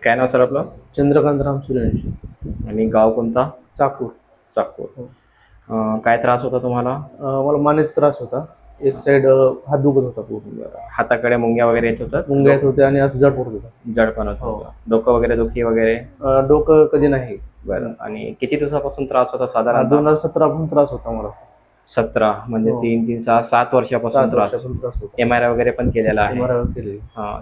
काय नाव सर आपलं? चंद्रकांत राम सूर्यवंशी. आणि गाव कोणता? चाकूर. चाकूर. हो. काय त्रास होता तुम्हाला? मला मानेचा त्रास होता. एक साइड हात दुखत होता पूर्ण. बरं. हाताकडे मुंग्या वगैरे येत होतात? मुंग्या येत होत्या आणि असं जड पडत होता. जडपण होत हो. होतं. डोकं वगैरे दुखी वगैरे? डोकं कधी नाही. बरं. आणि किती दिवसापासून त्रास होता साधारण? 2017 पासून त्रास होता मला. 17 म्हणजे हो. 3 3 6 7 वर्षापासून 7 त्रास. वर्षापासून त्रास होता. MRI वगैरे पण केलेला आहे? MRI केली.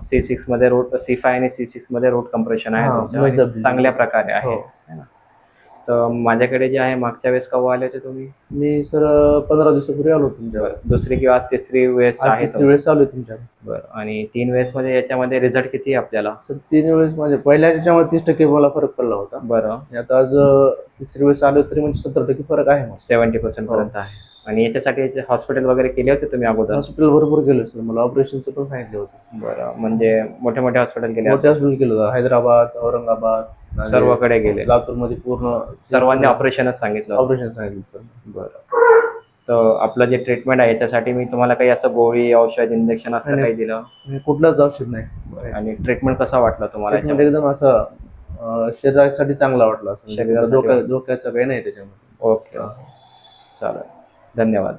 C6 मध्ये रूट C5 आणि C6 मध्ये रूट कम्प्रेशन आहे तुमच्या आणि चांगल्या प्रकारे आहे. हो. तर माझ्याकडे जे आहे मागच्या वेळेस केव्हा आले होते तुम्ही? मी सर 15 दिवसापूर्वी आलो तुमच्यावर. दुसरी किंवा आज तिसरी वेळेस आहे? तिसरी वेळेस आलो तुमच्यावर. बरं. आणि 3 वेळेस मध्ये याच्यामध्ये रिझल्ट किती आहे आपल्याला? सर 3 वेळेस म्हणजे पहिल्या याच्यामध्ये 30% मला फरक पडला होता. बरं. आणि आता आज तिसरी वेळेस आलो तरी म्हणजे 70% फरक आहे. 70% पर्यंत आहे. आणि याच्यासाठी हॉस्पिटल वगैरे केले होते तुम्ही अगोदर? हॉस्पिटल भरपूर केलं सर. मला ऑपरेशनचं पण सांगितलं होतं. बरं. म्हणजे मोठे मोठे हॉस्पिटल केले? मोठे हॉस्पिटल केलं होतं. हैदराबाद, औरंगाबाद, सर्वकडे गेले? लातूरमध्ये पूर्ण सर्वांनी ऑपरेशनच सांगितलं? ऑपरेशन सांगितलं सर. बरं. तर आपलं जे ट्रीटमेंट आहे याच्यासाठी मी तुम्हाला काही असं गोळी औषध इंजेक्शन असं काही दिलं? कुठलंच औषध नाही. आणि ट्रीटमेंट कसा वाटला तुम्हाला? एकदम असं शरीरासाठी चांगला वाटला. शरीरासाठी धोक्याचं काही नाही त्याच्यामध्ये. ओके. चालेल. धन्यवाद.